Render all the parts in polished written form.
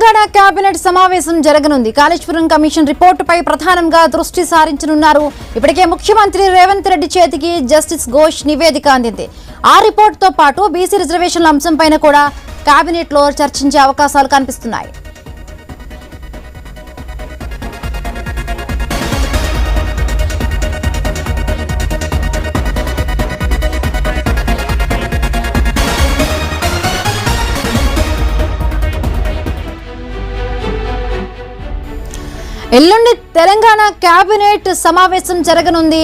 Telangana cabinet సమావేశం జరగనుంది. Kaleshwaram commission రిపోర్టుపై ప్రధానంగా దృష్టి సారించనున్నారు. ఇప్పటికే ముఖ్యమంత్రి రేవంత్ రెడ్డి చేతికి జస్టిస్ ఘోష్ నివేదిక అందింది. ఆ రిపోర్టుతో పాటు బీసీ రిజర్వేషన్ల అంశంపైన కూడా కేబినెట్ లో చర్చించే అవకాశాలు కనిపిస్తున్నాయి. ఎల్లుండి తెలంగాణ కేబినెట్ సమావేశం జరగనుంది.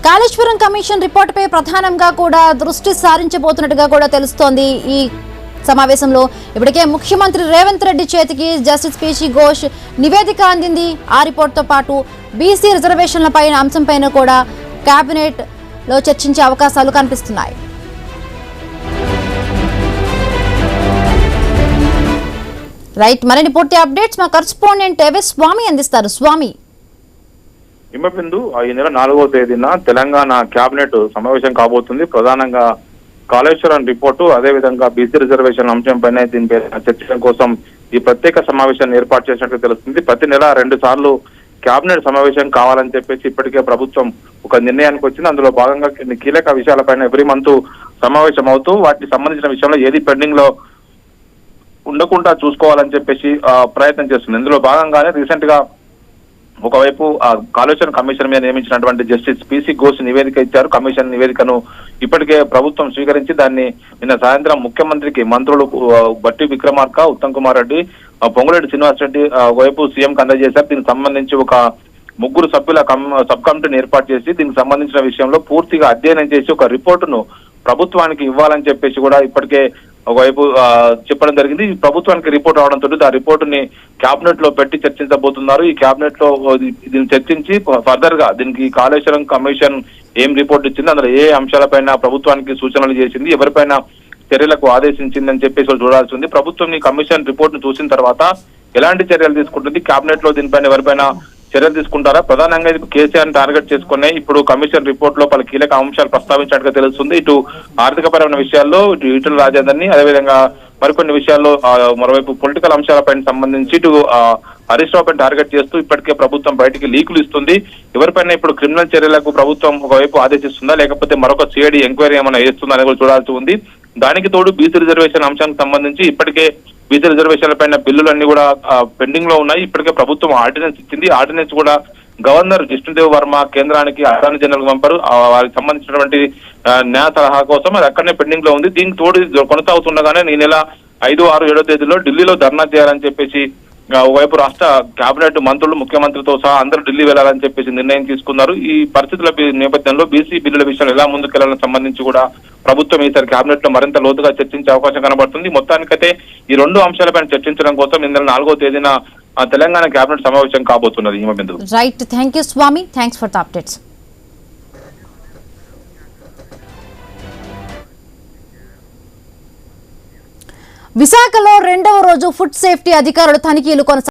కాళేశ్వరం కమిషన్ రిపోర్టుపై ప్రధానంగా కూడా దృష్టి సారించబోతున్నట్టుగా కూడా తెలుస్తోంది. ఈ సమావేశంలో ఇప్పటికే ముఖ్యమంత్రి రేవంత్ రెడ్డి చేతికి జస్టిస్ పిసి ఘోష్ నివేదిక అందింది. ఆ రిపోర్టుతో పాటు బీసీ రిజర్వేషన్ల పైన అంశంపైన కూడా కేబినెట్ లో చర్చించే అవకాశాలు కనిపిస్తున్నాయి. రైట్, మరిన్ని పూర్తి అప్డేట్స్ మా కరెస్పాండెంట్ ఎవెస్ స్వామి అందిస్తారు. స్వామి, హిమబిందు ఈ నెల 4వ తేదీన తెలంగాణ కేబినెట్ సమావేశం కాబోతుంది. ప్రధానంగా కాళేశ్వరం రిపోర్టు, అదేవిధంగా బీసీ రిజర్వేషన్ అంశంపైన దీనిపై చర్చించడం కోసం ఈ ప్రత్యేక సమావేశాన్ని ఏర్పాటు చేసినట్టు తెలుస్తుంది. ప్రతి నెల 2 సార్లు కేబినెట్ సమావేశం కావాలని చెప్పేసి ఇప్పటికే ప్రభుత్వం ఒక నిర్ణయానికి వచ్చింది. అందులో భాగంగా కీలక విషయాలపైన ఎవ్రీ మంత్ సమావేశం అవుతూ వాటికి సంబంధించిన విషయంలో ఏది పెండింగ్ లో ఉండకుండా చూసుకోవాలని చెప్పేసి ప్రయత్నం చేస్తుంది. ఇందులో భాగంగానే రీసెంట్ గా ఒకవైపు కాళేశ్వరం కమిషన్ మీద నియమించినటువంటి జస్టిస్ పిసి ఘోష్ నివేదిక ఇచ్చారు. కమిషన్ నివేదికను ఇప్పటికే ప్రభుత్వం స్వీకరించి దాన్ని నిన్న సాయంత్రం ముఖ్యమంత్రికి మంత్రులు బట్టి విక్రమార్క, ఉత్తమ్ కుమార్ రెడ్డి, పొంగులేటి శ్రీనివాస్ రెడ్డి ఒకవైపు సీఎంకి అందజేశారు. దీనికి సంబంధించి ఒక 3 సభ్యుల సబ్ కమిటీని ఏర్పాటు చేసి దీనికి సంబంధించిన విషయంలో పూర్తిగా అధ్యయనం చేసి ఒక రిపోర్టును ప్రభుత్వానికి ఇవ్వాలని చెప్పేసి కూడా ఇప్పటికే ఒకవైపు చెప్పడం జరిగింది. ప్రభుత్వానికి రిపోర్ట్ రావడంతో ఆ రిపోర్టుని కేబినెట్ లో పెట్టి చర్చించబోతున్నారు. ఈ కేబినెట్ లో దీన్ని చర్చించి ఫర్దర్ గా దీనికి కాళేశ్వరం కమిషన్ ఏం రిపోర్ట్ ఇచ్చింది, అందులో ఏ అంశాలపైన ప్రభుత్వానికి సూచనలు చేసింది, ఎవరిపైన చర్యలకు ఆదేశించిందని చెప్పేసి చూడాల్సి ఉంది. ప్రభుత్వం ఈ కమిషన్ రిపోర్ట్ ను చూసిన తర్వాత ఎలాంటి చర్యలు తీసుకుంటుంది, కేబినెట్ లో దీనిపైన ఎవరిపైన చర్యలు తీసుకుంటారా? ప్రధానంగా ఇది కేసీఆర్ టార్గెట్ చేసుకునే ఇప్పుడు కమిషన్ రిపోర్ట్ లో పలు కీలక అంశాలు ప్రస్తావించినట్టుగా తెలుస్తుంది. ఇటు ఆర్థికపరమైన విషయాల్లో ఇటు ఈటెల రాజేందర్ని, అదేవిధంగా మరికొన్ని విషయాల్లో మరోవైపు పొలిటికల్ అంశాలపైన సంబంధించి ఇటు హరీష్ రావుపై టార్గెట్ చేస్తూ ఇప్పటికే ప్రభుత్వం బయటికి లీకులు ఇస్తుంది. ఎవరిపైన ఇప్పుడు క్రిమినల్ చర్యలకు ప్రభుత్వం ఒకవైపు ఆదేశిస్తుందా, లేకపోతే మరొక సిఐడి ఎంక్వైరీ ఏమైనా చేస్తుందా అనేది కూడా చూడాల్సి ఉంది. దానికి తోడు బీసీ రిజర్వేషన్ అంశానికి సంబంధించి ఇప్పటికే బీసీ రిజర్వేషన్ల పైన బిల్లులన్నీ కూడా పెండింగ్ లో ఉన్నాయి. ఇప్పటికే ప్రభుత్వం ఆర్డినెన్స్ ఇచ్చింది. ఆర్డినెన్స్ కూడా గవర్నర్ జిష్ణుదేవ్ వర్మ కేంద్రానికి అటార్నీ జనరల్ పంపారు. వారికి సంబంధించినటువంటి న్యాయ సలహా కోసం అది అక్కడనే పెండింగ్ లో ఉంది. దీనికి తోడు కొనసాగుతుండగానే ఈ నెల 5, 6, 7 తేదీలో ఢిల్లీలో ధర్నా చేయాలని చెప్పేసి ఒకవైపు రాష్ట్ర కేబినెట్ మంత్రులు, ముఖ్యమంత్రితో సహా అందరూ ఢిల్లీ వెళ్లాలని చెప్పేసి నిర్ణయం తీసుకున్నారు. ఈ పరిస్థితుల నేపథ్యంలో బీసీ బిల్లుల విషయంలో ఎలా ముందుకెళ్లాలని సంబంధించి కూడా ప్రభుత్వం ఈసారి కేబినెట్ లో మరింత లోతుగా చర్చించే అవకాశం కనబడుతుంది. మొత్తానికైతే ఈ 2 అంశాలపైన చర్చించడం కోసం ఈ నెల 4వ తేదీన తెలంగాణ కేబినెట్ సమావేశం కాబోతున్నది. Himabindu, right, thank you Swamy, thanks for the updates. విశాఖలో 2వ రోజు ఫుడ్ సేఫ్టీ అధికారులు తనిఖీలు కొనసాగుతున్నాయి.